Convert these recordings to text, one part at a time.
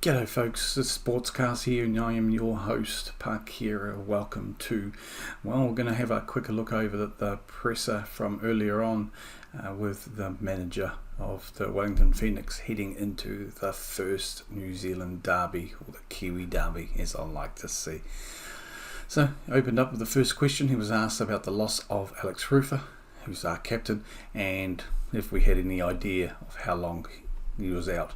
G'day folks, it's Sportscast here and I am your host, Parkera. Welcome to, we're going to have a quicker look over the presser from earlier on with the manager of the Wellington Phoenix heading into the first New Zealand derby, or the Kiwi derby as I like to see. So, opened up with the first question. He was asked about the loss of Alex Rufer, who's our captain, and if we had any idea of how long he was out.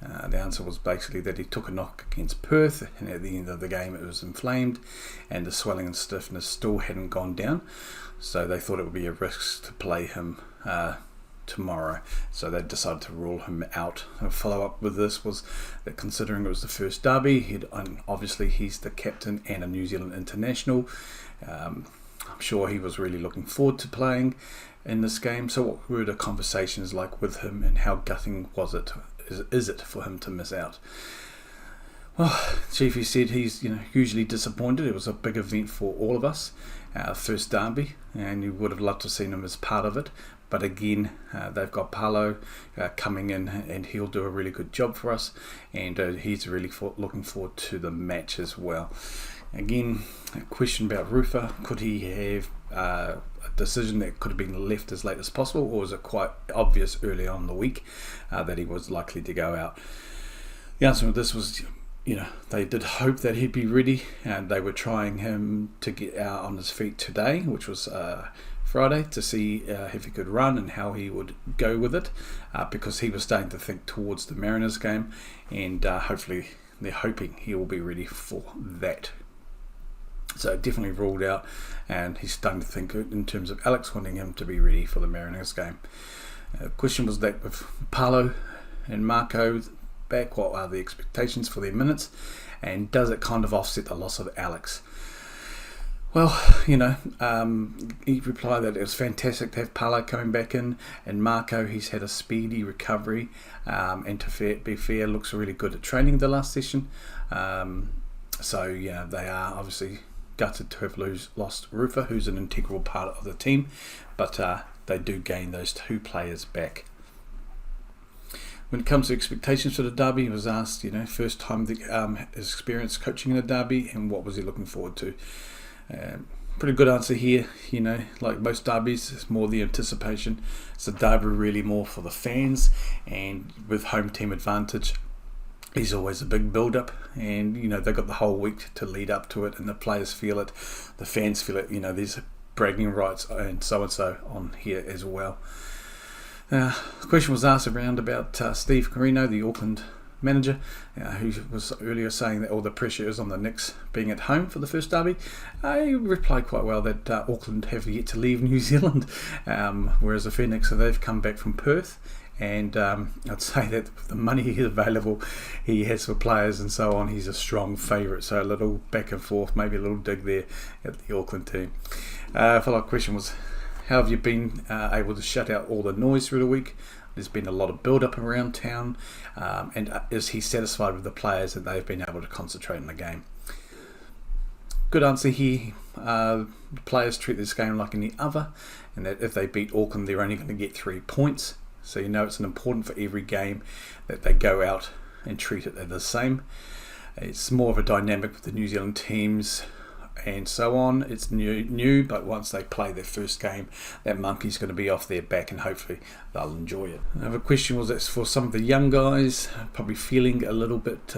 The answer was basically that he took a knock against Perth, and at the end of the game it was inflamed and the swelling and stiffness still hadn't gone down, so they thought it would be a risk to play him tomorrow, so they decided to rule him out. A follow-up with this was that considering it was the first derby, obviously he's the captain and a New Zealand international. I'm sure he was really looking forward to playing in this game. So what were the conversations like with him, and how gutting was it? Is it for him to miss out? Well, Chiefy said he's hugely disappointed. It was a big event for all of us, our first derby, and you would have loved to have seen him as part of it. But again, they've got Paulo coming in, and he'll do a really good job for us, and he's really looking forward to the match as well. Again, a question about Rufer. Could he have a decision that could have been left as late as possible, or was it quite obvious early on in the week that he was likely to go out? The answer to this was, they did hope that he'd be ready, and they were trying him to get out on his feet today, which was Friday, to see if he could run and how he would go with it, because he was starting to think towards the Mariners game, and hopefully they're hoping he will be ready for that. So definitely ruled out, and he's starting to think in terms of Alex wanting him to be ready for the Mariners game. The question was that with Paulo and Marco back, what are the expectations for their minutes, and does it kind of offset the loss of Alex? Well, he replied that it was fantastic to have Paulo coming back in, and Marco, he's had a speedy recovery, and to be fair, looks really good at training the last session. So they are obviously gutted to have lost Rufer, who's an integral part of the team, but they do gain those two players back. When it comes to expectations for the derby, he was asked, first time his experience coaching in a derby, and what was he looking forward to. Pretty good answer here. Like most derbies, it's more the anticipation. It's a derby really more for the fans, and with home team advantage, it's always a big build-up, and they've got the whole week to lead up to it, and the players feel it, the fans feel it. There's bragging rights and so on here as well. The question was asked around about Steve Carino, the Auckland manager, who was earlier saying that all the pressure is on the Knicks being at home for the first derby. He replied quite well that Auckland have yet to leave New Zealand, whereas the Phoenix, they've come back from Perth. And I'd say that with the money available he has for players and so on, he's a strong favourite. So a little back and forth, maybe a little dig there at the Auckland team. Follow-up question was, how have you been able to shut out all the noise through the week? There's been a lot of build-up around town, and is he satisfied with the players that they've been able to concentrate on the game? Good answer here. The players treat this game like any other, and that if they beat Auckland, they're only going to get 3 points. So it's important for every game that they go out and treat it the same. It's more of a dynamic with the New Zealand teams and so on. It's new, but once they play their first game, that monkey's going to be off their back, and hopefully they'll enjoy it. Another question was that for some of the young guys, probably feeling a little bit,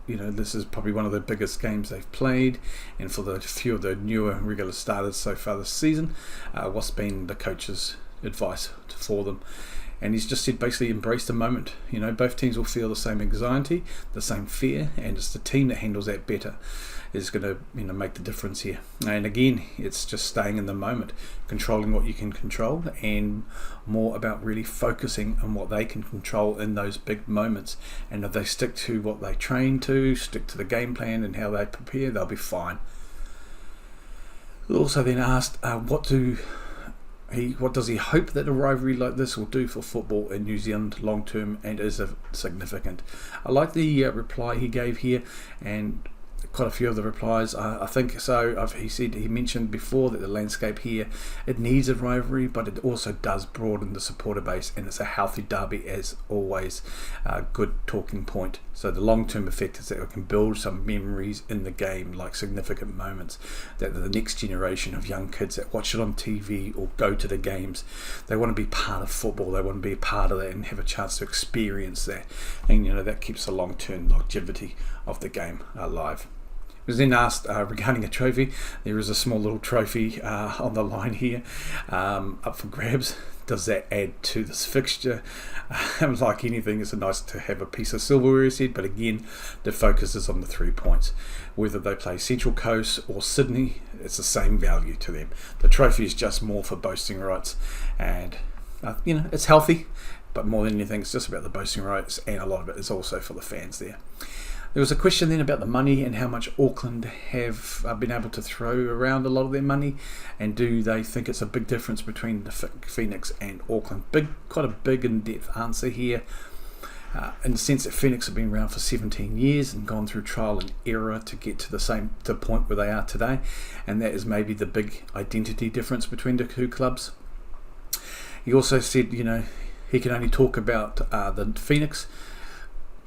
this is probably one of the biggest games they've played, and for the few of the newer regular starters so far this season, what's been the coach's advice for them? And he's just said basically embrace the moment. Both teams will feel the same anxiety, the same fear, and it's the team that handles that better is going to make the difference here. And again, it's just staying in the moment, controlling what you can control, and more about really focusing on what they can control in those big moments. And if they stick to what they train to, stick to the game plan and how they prepare, they'll be fine. Also then asked, what does he hope that a rivalry like this will do for football in New Zealand long term, and is it significant? I like the reply he gave here, and quite a few of the replies. I think so. He mentioned before that the landscape here, it needs a rivalry, but it also does broaden the supporter base, and it's a healthy derby as always. Good talking point. So the long-term effect is that we can build some memories in the game, like significant moments that the next generation of young kids that watch it on TV or go to the games, they want to be part of football. They want to be a part of that and have a chance to experience that, and that keeps the long-term longevity of the game alive. He was then asked regarding a trophy. There is a small little trophy on the line here, up for grabs. Does that add to this fixture? Like anything, it's nice to have a piece of silverware, he said, but again, the focus is on the 3 points. Whether they play Central Coast or Sydney, it's the same value to them. The trophy is just more for boasting rights, and it's healthy, but more than anything, it's just about the boasting rights, and a lot of it is also for the fans there. There was a question then about the money and how much Auckland have been able to throw around a lot of their money, and do they think it's a big difference between the Phoenix and Auckland? Quite a big in-depth answer here, in the sense that Phoenix have been around for 17 years and gone through trial and error to get to the point where they are today, and that is maybe the big identity difference between the two clubs. He also said, he can only talk about the Phoenix,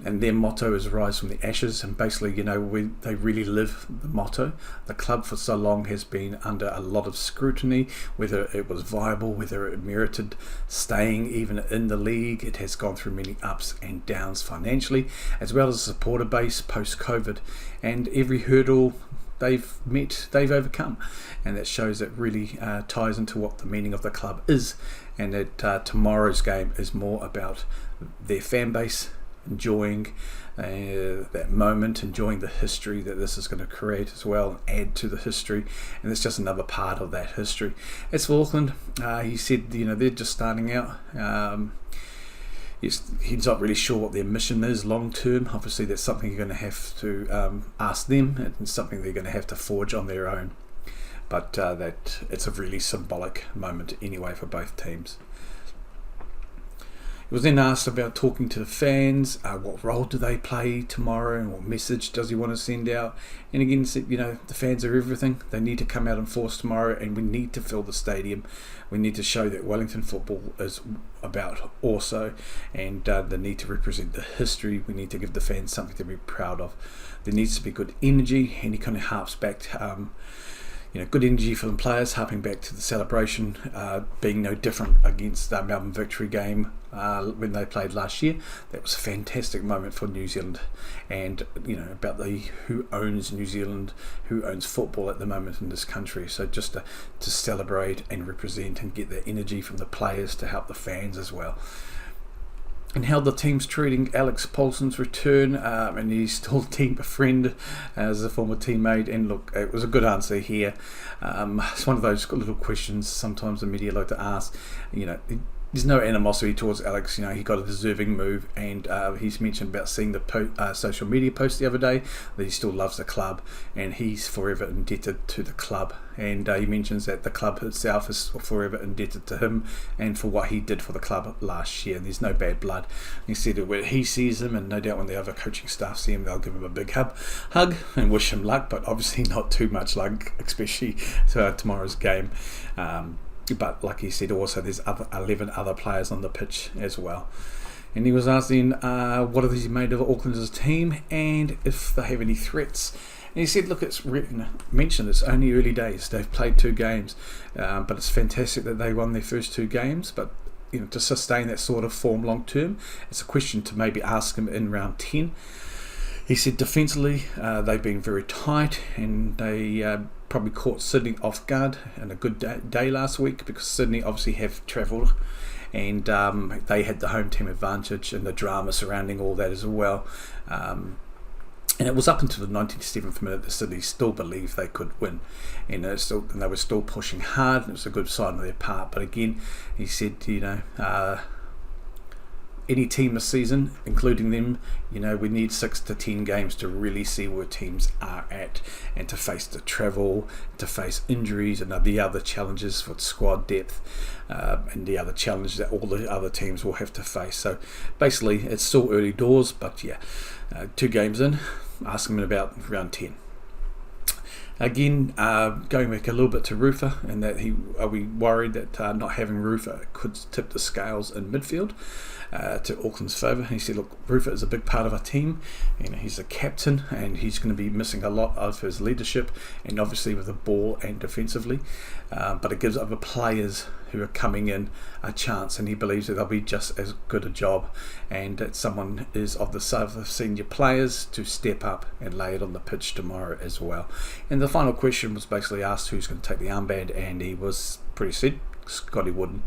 and their motto is rise from the ashes, and basically, they really live the motto. The club for so long has been under a lot of scrutiny, whether it was viable, whether it merited staying even in the league. It has gone through many ups and downs financially, as well as a supporter base post-COVID, and every hurdle they've overcome, and that shows that really ties into what the meaning of the club is, and that tomorrow's game is more about their fan base enjoying that moment, enjoying the history that this is going to create as well, and add to the history, and it's just another part of that history. As for Auckland, he said they're just starting out. He's not really sure what their mission is long term. Obviously that's something you're going to have to ask them, and something they're going to have to forge on their own, but that it's a really symbolic moment anyway for both teams. He was then asked about talking to the fans, what role do they play tomorrow, and what message does he want to send out. And again, said, the fans are everything. They need to come out in force tomorrow, and we need to fill the stadium. We need to show that Wellington football is about also, and the need to represent the history. We need to give the fans something to be proud of. There needs to be good energy, and he kind of harps back good energy for the players, harping back to the celebration, being no different against the Melbourne Victory game when they played last year. That was a fantastic moment for New Zealand, and about who owns New Zealand, who owns football at the moment in this country. So just to celebrate and represent and get the energy from the players to help the fans as well. And how the team's treating Alex Paulson's return, and he's still a team friend as a former teammate. And look, it was a good answer here. It's one of those little questions sometimes the media like to ask. There's no animosity towards Alex. He got a deserving move, and he's mentioned about seeing the social media post the other day that he still loves the club, and he's forever indebted to the club. And he mentions that the club itself is forever indebted to him and for what he did for the club last year. And there's no bad blood. He said that when he sees him, and no doubt when the other coaching staff see him, they'll give him a big hug and wish him luck, but obviously not too much luck, especially tomorrow's game. But like he said, also there's 11 other players on the pitch as well. And he was asking what have he made of Auckland as a team, and if they have any threats. And he said, look, it's mentioned it's only early days. They've played 2 games, but it's fantastic that they won their first 2 games. But to sustain that sort of form long term, it's a question to maybe ask him in round 10. He said defensively they've been very tight, and they probably caught Sydney off guard and a good day last week, because Sydney obviously have travelled, and they had the home team advantage and the drama surrounding all that as well. And it was up until the 97th minute that Sydney still believed they could win, and they were still pushing hard, and it was a good sign on their part. But again, he said, any team this season, including them, we need 6 to 10 games to really see where teams are at, and to face the travel, to face injuries and the other challenges with squad depth, and the other challenge that all the other teams will have to face. So basically it's still early doors, but 2 games in, ask them about round 10. Again, going back a little bit to Rufer, and that are we worried that not having Rufer could tip the scales in midfield to Auckland's favour? He said, look, Rufer is a big part of our team, and he's a captain, and he's going to be missing a lot of his leadership, and obviously with the ball and defensively, but it gives other players who are coming in a chance, and he believes that they'll be just as good a job, and that someone is of the senior players to step up and lay it on the pitch tomorrow as well. And the final question was basically asked who's going to take the armband, and he was pretty set. Scotty Wooden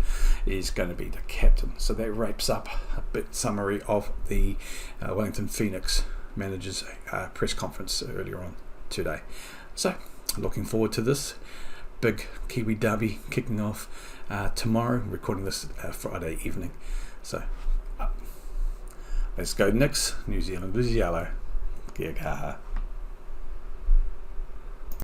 is going to be the captain. So that wraps up a bit summary of the Wellington Phoenix managers press conference earlier on today. So looking forward to this big Kiwi derby kicking off tomorrow, recording this Friday evening. So let's go Knicks, New Zealand is yellow. Kia kaha.